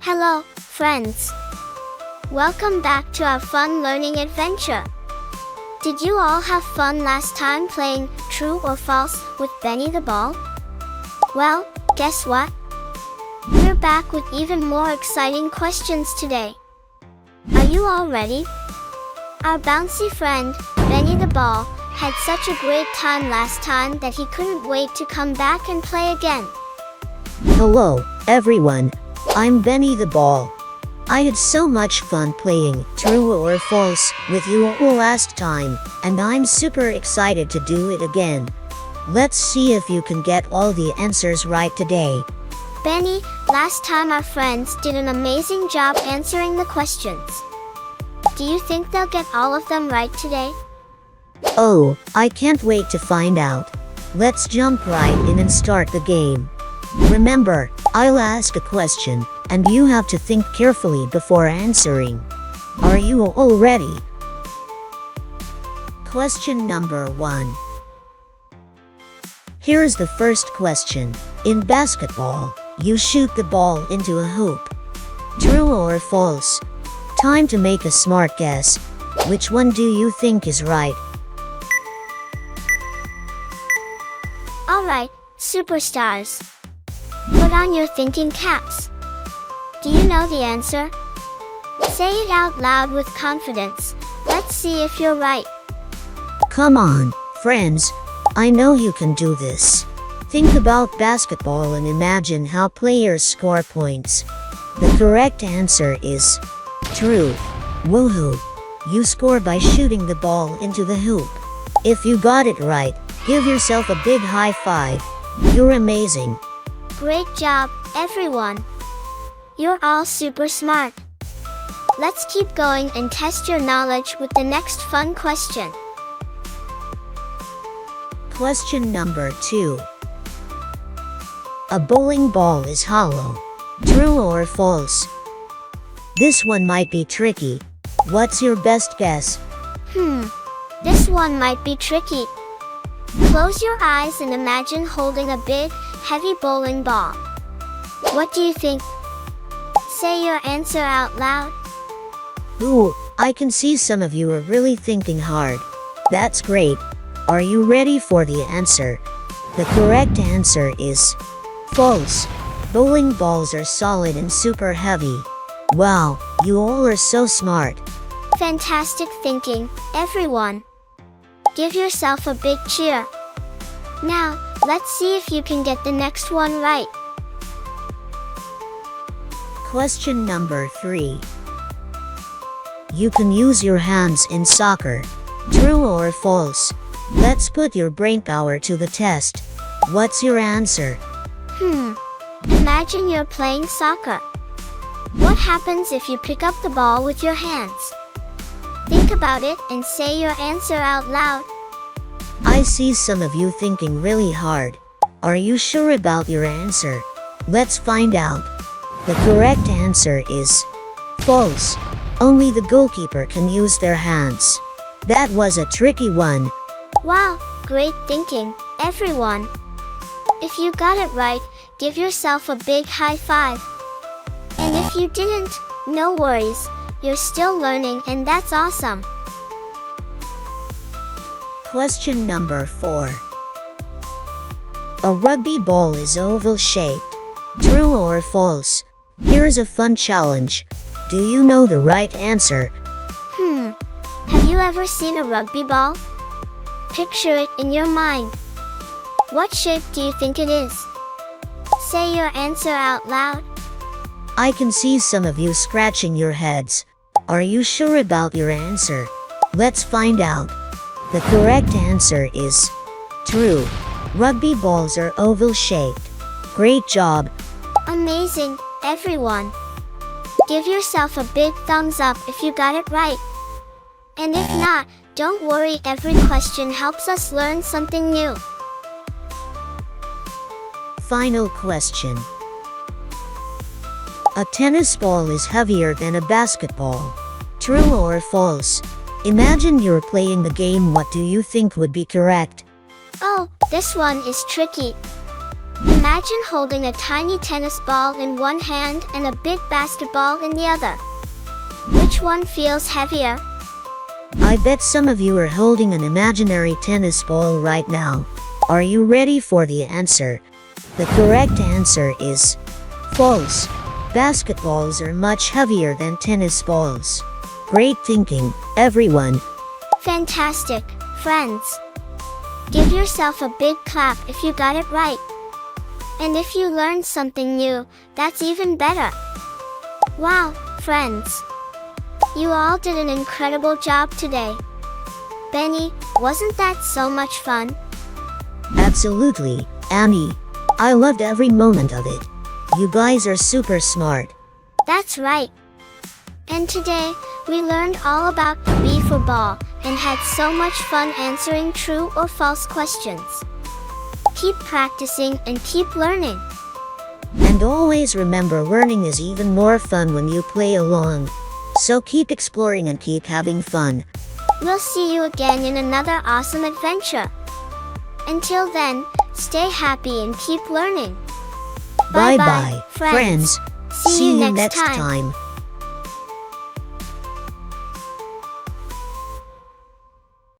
Hello, friends. Welcome back to our fun learning adventure. Did you all have fun last time playing True or False with Benny the Ball? Well, guess what? We're back with even more exciting questions today. Are you all ready? Our bouncy friend, Benny the Ball, had such a great time last time that he couldn't wait to come back and play again. Hello, everyone. I'm Benny the Ball. I had so much fun playing True or False with you all last time, and I'm super excited to do it again. Let's see if you can get all the answers right today. Benny, last time our friends did an amazing job answering the questions. Do you think they'll get all of them right today? Oh, I can't wait to find out. Let's jump right in and start the game. Remember, I'll ask a question, and you have to think carefully before answering. Are you all ready? Question number 1. Here's the first question. In basketball, you shoot the ball into a hoop. True or false? Time to make a smart guess. Which one do you think is right? Alright, superstars. Put on your thinking caps. Do you know the answer? Say it out loud with confidence. Let's see if you're right. Come on, friends. I know you can do this. Think about basketball and imagine how players score points. The correct answer is true. Woohoo! You score by shooting the ball into the hoop. If you got it right, give yourself a big high five. You're amazing. Great job, everyone. You're all super smart. Let's keep going and test your knowledge with the next fun question. Question number 2. A bowling ball is hollow. True or false? This one might be tricky. What's your best guess? This one might be tricky. Close your eyes and imagine holding a big, heavy bowling ball. What do you think? Say your answer out loud. Ooh, I can see some of you are really thinking hard. That's great. Are you ready for the answer? The correct answer is false. Bowling balls are solid and super heavy. Wow, you all are so smart. Fantastic thinking, everyone. Give yourself a big cheer. Now, let's see if you can get the next one right. Question number 3. You can use your hands in soccer. True or false? Let's put your brain power to the test. What's your answer? Imagine you're playing soccer. What happens if you pick up the ball with your hands? Think about it and say your answer out loud. I see some of you thinking really hard. Are you sure about your answer? Let's find out. The correct answer is false. Only the goalkeeper can use their hands. That was a tricky one. Wow, great thinking, everyone. If you got it right, give yourself a big high five. And if you didn't, no worries. You're still learning and that's awesome. Question number 4. A rugby ball is oval shaped. True or false? Here's a fun challenge. Do you know the right answer? Have you ever seen a rugby ball? Picture it in your mind. What shape do you think it is? Say your answer out loud. I can see some of you scratching your heads. Are you sure about your answer? Let's find out. The correct answer is true. Rugby balls are oval shaped. Great job. Amazing, everyone. Give yourself a big thumbs up if you got it right. And if not, don't worry, every question helps us learn something new. Final question. A tennis ball is heavier than a basketball. True or false? Imagine you're playing the game. What do you think would be correct? Oh, this one is tricky. Imagine holding a tiny tennis ball in one hand and a big basketball in the other. Which one feels heavier? I bet some of you are holding an imaginary tennis ball right now. Are you ready for the answer? The correct answer is false. Basketballs are much heavier than tennis balls. Great thinking, everyone. Fantastic, friends. Give yourself a big clap if you got it right. And if you learned something new, that's even better. Wow, friends. You all did an incredible job today. Benny, wasn't that so much fun? Absolutely, Anney. I loved every moment of it. You guys are super smart. That's right. And today, we learned all about B for ball and had so much fun answering true or false questions. Keep practicing and keep learning. And always remember, learning is even more fun when you play along. So keep exploring and keep having fun. We'll see you again in another awesome adventure. Until then, stay happy and keep learning. Bye bye, friends. See you next time. time.